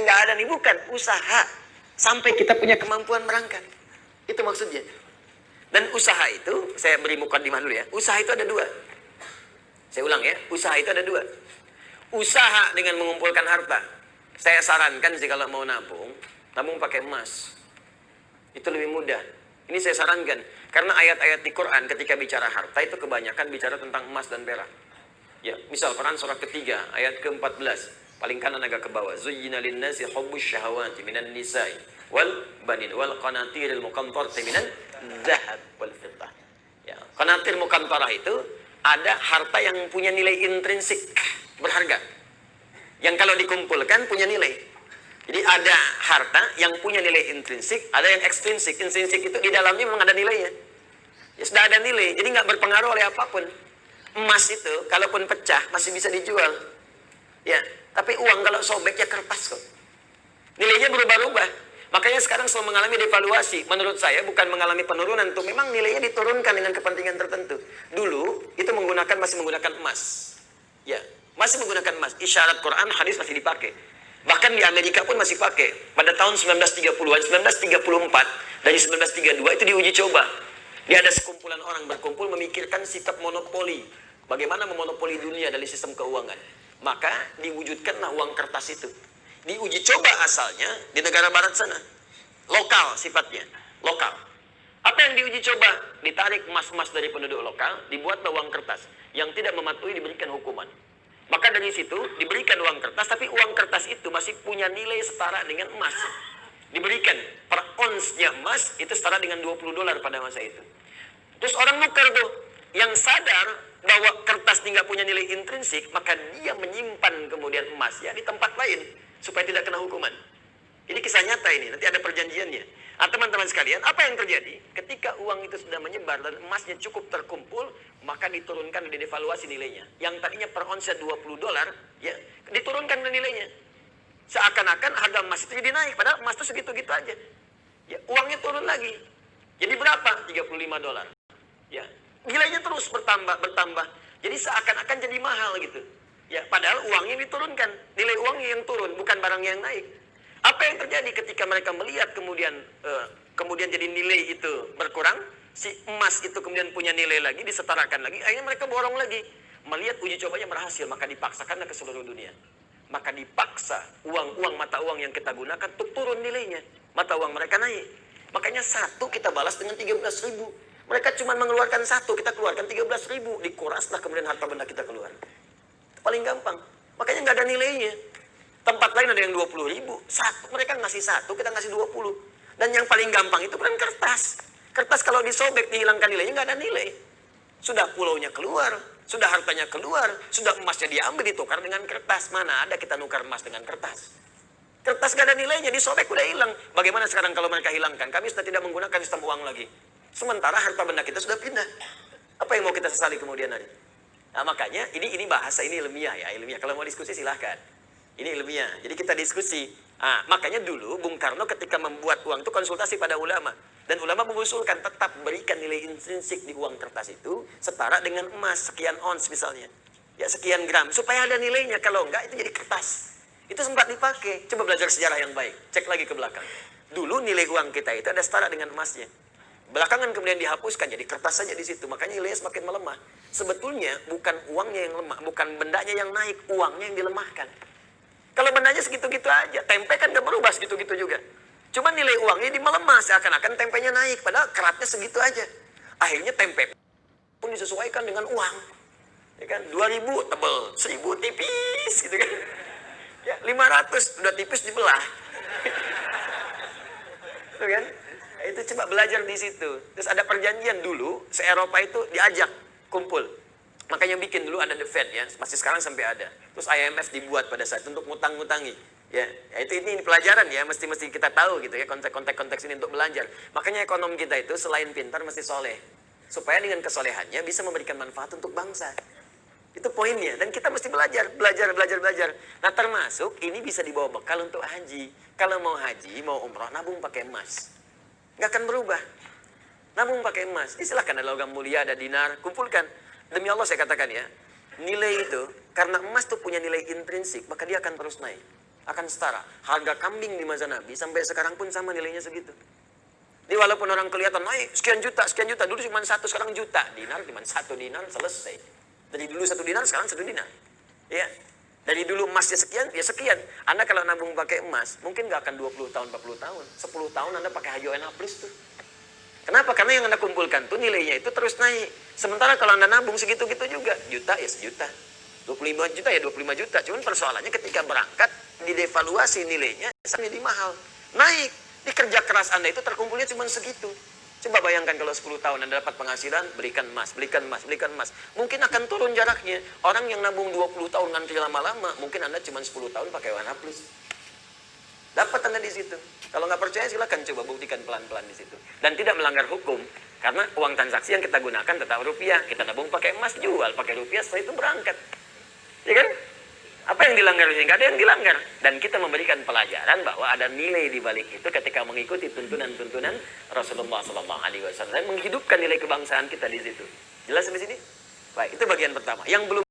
nggak ada nih, bukan. Usaha. Sampai kita punya kemampuan berangkat. Itu maksudnya. Dan usaha itu, saya beri mukadimah dulu ya. Usaha itu ada dua. Saya ulang ya, usaha itu ada dua. Usaha dengan mengumpulkan harta. Saya sarankan sih kalau mau nabung, nabung pakai emas. Itu lebih mudah. Ini saya sarankan. Karena ayat-ayat di Quran ketika bicara harta itu kebanyakan bicara tentang emas dan perak. Ya, misal Quran surah ketiga, ayat ke-14. Paling kanan agak ke bawah. Zuyyina lin-nasi hubbus syahawati minan nisa'i wal banin wal qanatiril muqantarati minan dzahab wal fiddah. Ya, qanatir muqantarah itu ada harta yang punya nilai intrinsik, berharga. Yang kalau dikumpulkan punya nilai. Jadi ada harta yang punya nilai intrinsik, ada yang ekstrinsik. Intrinsik itu di dalamnya memang ada nilainya. Ya sudah ada nilai, jadi nggak berpengaruh oleh apapun. Emas itu, kalaupun pecah, masih bisa dijual. Ya, tapi uang kalau sobek ya kertas kok. Nilainya berubah-ubah. Makanya sekarang selalu mengalami devaluasi. Menurut saya bukan mengalami penurunan tuh, memang nilainya diturunkan dengan kepentingan tertentu. Dulu itu masih menggunakan emas. Ya, masih menggunakan emas. Isyarat Quran, hadis masih dipakai. Bahkan di Amerika pun masih pakai. Pada tahun 1930-an, 1934 dari 1932 itu diuji coba. Dia ada sekumpulan orang berkumpul memikirkan sikap monopoli. Bagaimana memonopoli dunia dari sistem keuangan. Maka diwujudkanlah uang kertas itu. Diuji coba asalnya di negara barat sana. Lokal sifatnya. Lokal. Apa yang diuji coba? Ditarik emas-emas dari penduduk lokal, dibuatlah uang kertas. Yang tidak mematuhi diberikan hukuman. Maka dari situ diberikan uang kertas, tapi uang kertas itu masih punya nilai setara dengan emas. Diberikan per onsnya emas itu setara dengan $20 pada masa itu. Terus orang nukar tuh, yang sadar bahwa kertas ini nggak punya nilai intrinsik, maka dia menyimpan kemudian emasnya di tempat lain supaya tidak kena hukuman. Ini kisah nyata ini, nanti ada perjanjiannya. Nah, teman-teman sekalian, apa yang terjadi? Ketika uang itu sudah menyebar dan emasnya cukup terkumpul, maka diturunkan dan didevaluasi nilainya. Yang tadinya per onsnya $20, ya, diturunkan nilainya. Seakan-akan harga emas itu jadi naik, padahal emas itu segitu-gitu aja. Ya, uangnya turun lagi. Jadi berapa? $35. Ya, nilainya terus bertambah. Jadi seakan-akan jadi mahal gitu. Ya, padahal uangnya diturunkan, nilai uangnya yang turun, bukan barangnya yang naik. Apa yang terjadi ketika mereka melihat kemudian jadi nilai itu berkurang, si emas itu kemudian punya nilai lagi, disetarakan lagi, akhirnya mereka borong lagi. Melihat uji cobanya berhasil, maka dipaksakanlah ke seluruh dunia. Maka dipaksa uang mata uang yang kita gunakan untuk turun nilainya. Mata uang mereka naik. Makanya satu kita balas dengan 13.000. Mereka cuma mengeluarkan satu, kita keluarkan 13.000. Dikuraslah kemudian harta benda kita keluar. Itu paling gampang. Makanya nggak ada nilainya. Tempat lain ada yang 20.000. Mereka ngasih satu, kita ngasih 20. Dan yang paling gampang itu kan kertas. Kertas kalau disobek, dihilangkan nilainya, nggak ada nilai. Sudah pulaunya keluar, sudah hartanya keluar, sudah emasnya diambil, ditukar dengan kertas. Mana ada kita nukar emas dengan kertas? Kertas nggak ada nilainya, disobek udah hilang. Bagaimana sekarang kalau mereka hilangkan? Kami sudah tidak menggunakan sistem uang lagi. Sementara harta benda kita sudah pindah. Apa yang mau kita sesali kemudian hari? Nah, makanya ini bahasa, ini ilmiah ya, ilmiah. Kalau mau diskusi silahkan. Ini ilmiah. Jadi kita diskusi. Makanya dulu Bung Karno ketika membuat uang itu konsultasi pada ulama. Dan ulama mengusulkan tetap berikan nilai intrinsik di uang kertas itu setara dengan emas sekian ons misalnya. Ya sekian gram. Supaya ada nilainya. Kalau enggak itu jadi kertas. Itu sempat dipakai. Coba belajar sejarah yang baik. Cek lagi ke belakang. Dulu nilai uang kita itu ada setara dengan emasnya. Belakangan kemudian dihapuskan jadi kertas saja di situ. Makanya nilainya semakin melemah. Sebetulnya bukan uangnya yang lemah. Bukan bendanya yang naik. Uangnya yang dilemahkan. Kalau bendanya segitu-gitu aja, tempe kan gak berubah segitu-gitu juga. Cuma nilai uangnya melemah, seakan-akan tempenya naik, padahal keratnya segitu aja. Akhirnya tempe pun disesuaikan dengan uang. Ya kan, 2.000 tebel, 1.000 tipis gitu kan. Ya, 500 udah tipis dibelah. Itu kan? Itu coba belajar di situ. Terus ada perjanjian dulu, se-Eropa itu diajak kumpul. Makanya bikin dulu ada The Fed ya, masih sekarang sampai ada. Terus IMF dibuat pada saat untuk ngutang-ngutangi. Ya, itu ini pelajaran ya, mesti kita tahu gitu ya, konteks ini untuk belajar. Makanya ekonom kita itu selain pintar mesti soleh. Supaya dengan kesolehannya bisa memberikan manfaat untuk bangsa. Itu poinnya. Dan kita mesti belajar. Nah termasuk ini bisa dibawa bekal untuk haji. Kalau mau haji, mau umroh, nabung pakai emas. Nggak akan berubah. Nabung pakai emas. Silahkan ada logam mulia, ada dinar, kumpulkan. Demi Allah saya katakan ya, nilai itu, karena emas itu punya nilai intrinsik, maka dia akan terus naik. Akan setara. Harga kambing di masa Nabi sampai sekarang pun sama nilainya segitu. Jadi walaupun orang kelihatan naik sekian juta, dulu cuma satu, sekarang juta. Dinar cuma 1 dinar, selesai. Dari dulu 1 dinar, sekarang 1 dinar. Ya. Dari dulu emasnya sekian, ya sekian. Anda kalau nabung pakai emas, mungkin nggak akan 20 tahun, 40 tahun. 10 tahun Anda pakai HJONA Plus tuh. Kenapa? Karena yang Anda kumpulkan tuh nilainya itu terus naik. Sementara kalau Anda nabung segitu-gitu juga, juta ya sejuta. 25 juta ya 25 juta. Cuman persoalannya ketika berangkat, didevaluasi nilainya, jadi mahal. Naik. Di kerja keras Anda itu terkumpulnya cuma segitu. Coba bayangkan kalau 10 tahun Anda dapat penghasilan, belikan emas, belikan emas, belikan emas. Mungkin akan turun jaraknya. Orang yang nabung 20 tahun ngantri lama-lama, mungkin Anda cuma 10 tahun pakai warna plus. Dapat Anda di situ. Kalau nggak percaya silakan coba buktikan pelan-pelan di situ. Dan tidak melanggar hukum. Karena uang transaksi yang kita gunakan tetap rupiah. Kita nabung pakai emas, jual pakai rupiah, setelah itu berangkat. Ya kan? Apa yang dilanggar di sini? Nggak ada yang dilanggar. Dan kita memberikan pelajaran bahwa ada nilai di balik itu ketika mengikuti tuntunan-tuntunan Rasulullah SAW, menghidupkan nilai kebangsaan kita di situ. Jelas di sini? Baik, itu bagian pertama. Yang belum